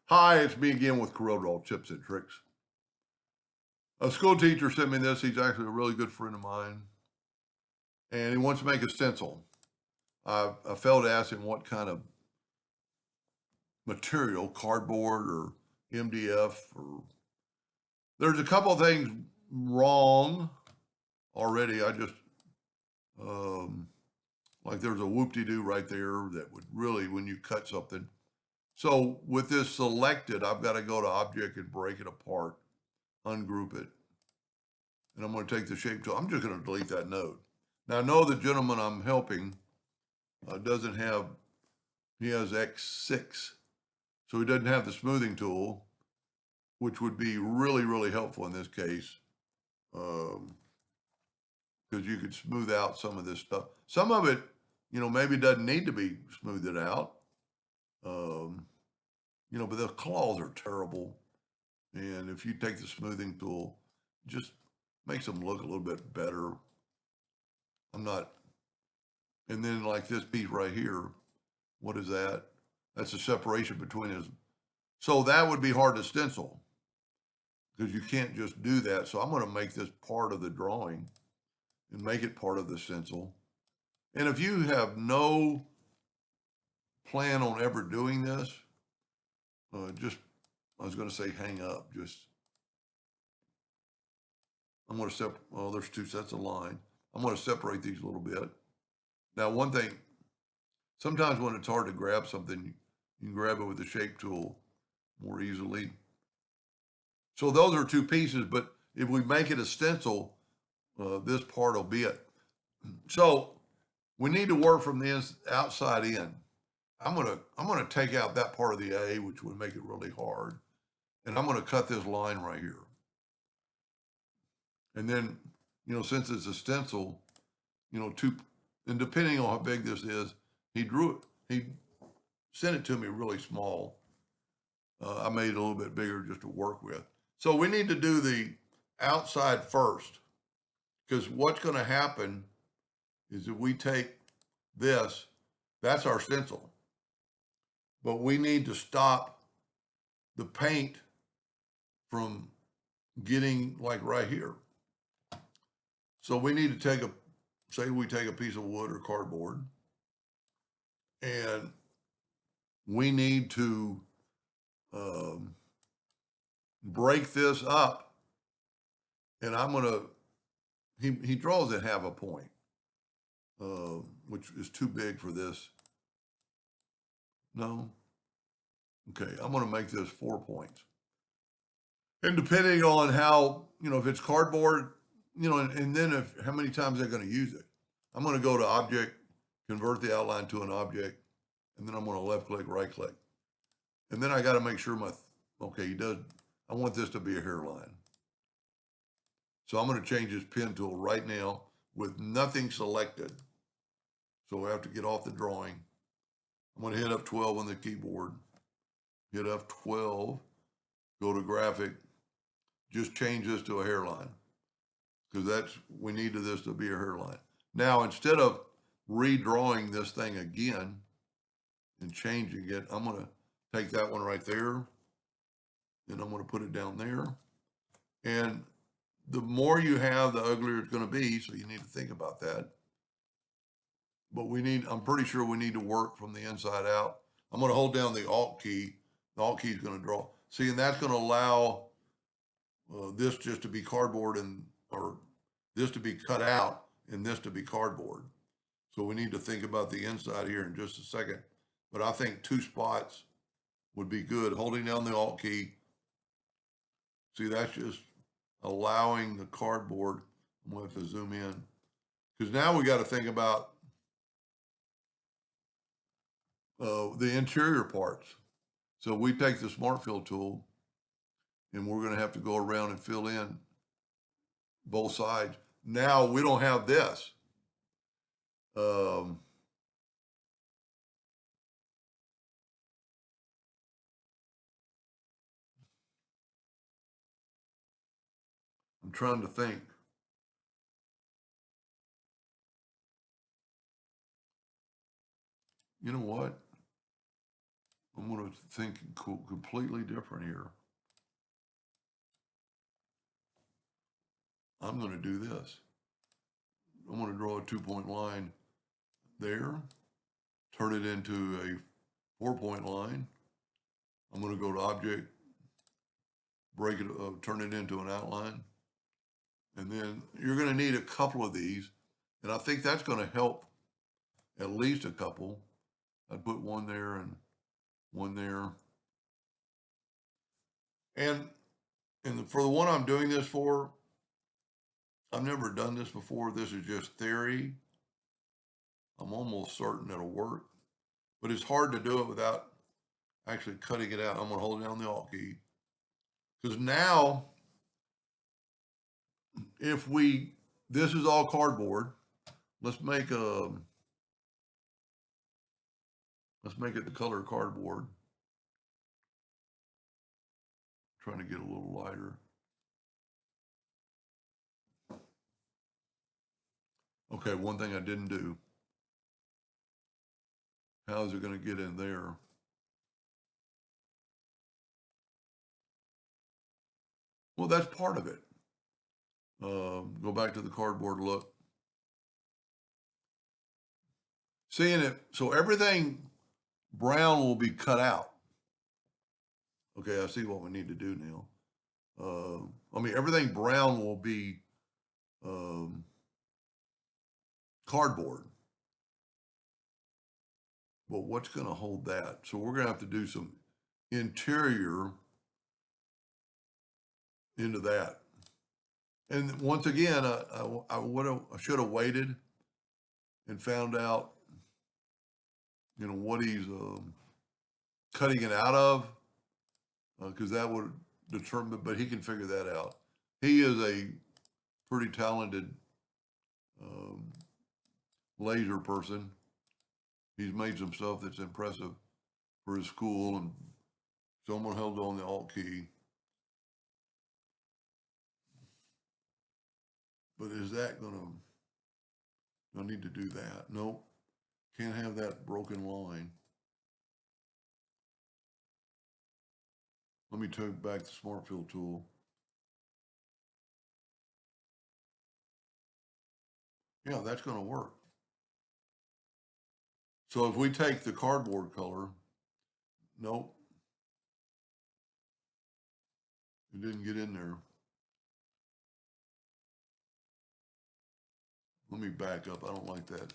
Hi, it's me again with Corel Tips and Tricks. A school teacher sent me this. He's actually a really good friend of mine, and he wants to make a stencil. I failed to ask him what kind of material, cardboard or MDF, or there's a couple of things wrong already. I just um, like there's a whoop-de-doo right there that would really, when you cut something. So with this selected, I've got to go to Object and break it apart, ungroup it, and I'm going to take the shape tool. I'm just going to delete that node. Now I know the gentleman I'm helping doesn't have, he has X6, so he doesn't have the smoothing tool, which would be really, really helpful in this case, because you could smooth out some of this stuff. Some of it, maybe doesn't need to be smoothed out, um, but the claws are terrible. And if you take the smoothing tool, just makes them look a little bit better. I'm not, and then like this piece right here, what is that? That's a separation between his, so that would be hard to stencil because you can't just do that. So I'm going to make this part of the drawing and make it part of the stencil. And if you have no plan on ever doing this, I was going to say hang up, I'm going to separate, well, there's two sets of line. I'm going to separate these a little bit. Now, one thing, sometimes when it's hard to grab something, you can grab it with the shape tool more easily. So those are two pieces, but if we make it a stencil, this part will be it. So we need to work from the outside in. I'm gonna take out that part of the A, which would make it really hard, and I'm gonna cut this line right here. And then, since it's a stencil, and depending on how big this is, he sent it to me really small. I made it a little bit bigger just to work with. So we need to do the outside first, because what's going to happen is if we take this, that's our stencil. But we need to stop the paint from getting like right here. So we need to say we take a piece of wood or cardboard, and we need to break this up. And he draws it half a point, which is too big for this. No? Okay, I'm gonna make this 4 points. And depending on how, if it's cardboard, and then how many times they're going to use it. I'm going to go to object, convert the outline to an object, and then I'm going to left click, right click. And then I got to make sure I want this to be a hairline. So I'm going to change this pen tool right now with nothing selected. So I have to get off the drawing. I'm going to hit F12 on the keyboard, hit F12, go to graphic, just change this to a hairline, because we needed this to be a hairline. Now, instead of redrawing this thing again and changing it, I'm going to take that one right there, and I'm going to put it down there. And the more you have, the uglier it's going to be, so you need to think about that. But I'm pretty sure we need to work from the inside out. I'm going to hold down the Alt key. The Alt key is going to draw. See, and that's going to allow this just to be cardboard, or this to be cut out and this to be cardboard. So we need to think about the inside here in just a second. But I think 2 spots would be good. Holding down the Alt key. See, that's just allowing the cardboard. I'm going to have to zoom in, because now we got to think about the interior parts. So we take the Smart Fill tool, and we're going to have to go around and fill in both sides. Now we don't have this. I'm trying to think. You know what? I'm going to think completely different here. I'm going to do this. I'm going to draw a 2-point line there, turn it into a 4-point line. I'm going to go to object, break it, turn it into an outline. And then you're going to need a couple of these. And I think that's going to help at least a couple. I'd put one there and one there. And for the one I'm doing this for, I've never done this before. This is just theory. I'm almost certain it'll work, but it's hard to do it without actually cutting it out. I'm going to hold down the Alt key, because now if this is all cardboard. Let's make it the color cardboard. Trying to get a little lighter. Okay, one thing I didn't do. How is it going to get in there? Well, that's part of it. Go back to the cardboard look. Seeing it, so everything brown will be cut out. Okay, I see what we need to do now. Everything brown will be cardboard. But what's going to hold that? So we're going to have to do some interior into that. And once again, I should have waited and found out, what he's cutting it out of, because that would determine. But he can figure that out. He is a pretty talented laser person. He's made some stuff that's impressive for his school, and someone held on the Alt key. But is that I need to do that? Nope. Can't have that broken line. Let me take back the Smart Fill tool. Yeah, that's going to work. So if we take the cardboard color, nope, it didn't get in there. Let me back up. I don't like that.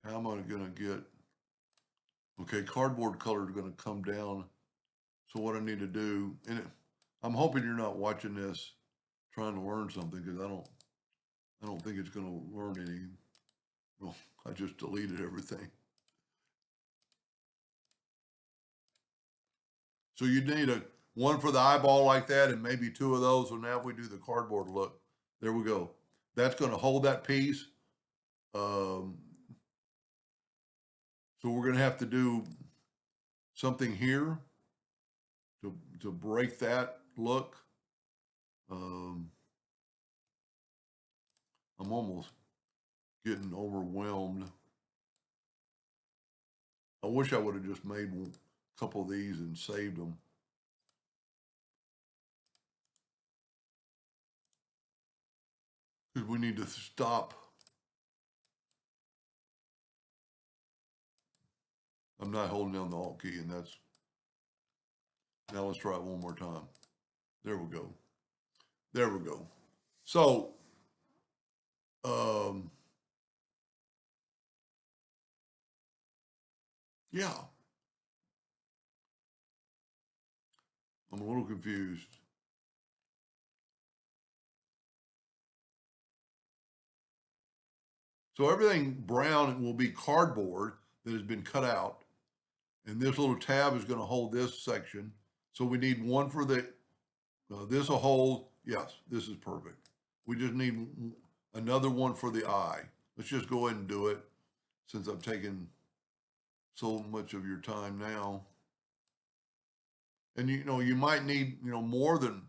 How am I going to get, okay, cardboard color is going to come down. So what I need to do, and I'm hoping you're not watching this trying to learn something, because I don't think it's going to learn any. Well, I just deleted everything. So you need one for the eyeball like that, and maybe two of those. So now if we do the cardboard look, there we go. That's going to hold that piece. So we're going to have to do something here to break that look. I'm almost getting overwhelmed. I wish I would have just made a couple of these and saved them. Because we need to stop. I'm not holding down the Alt key, and that's, now let's try it one more time. There we go. There we go. So, yeah, I'm a little confused. So everything brown will be cardboard that has been cut out. And this little tab is going to hold this section. So we need one for this will hold. Yes, this is perfect. We just need another one for the eye. Let's just go ahead and do it, since I've taken so much of your time now. And you might need, more than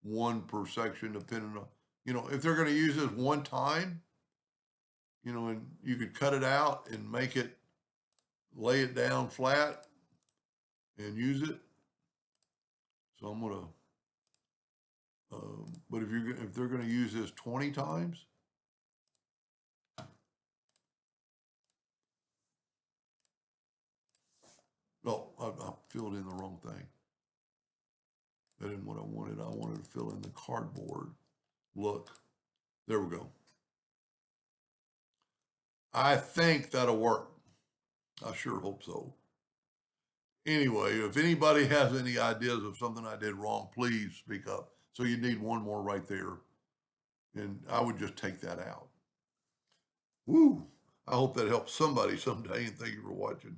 one per section, depending on, if they're going to use this one time, and you could cut it out and lay it down flat, and use it. So I'm gonna, but if they're gonna use this 20 times, no, I filled in the wrong thing. That isn't what I wanted. I wanted to fill in the cardboard. Look, there we go. I think that'll work. I sure hope so. Anyway, if anybody has any ideas of something I did wrong, please speak up. So you need one more right there. And I would just take that out. Woo! I hope that helps somebody someday, and thank you for watching.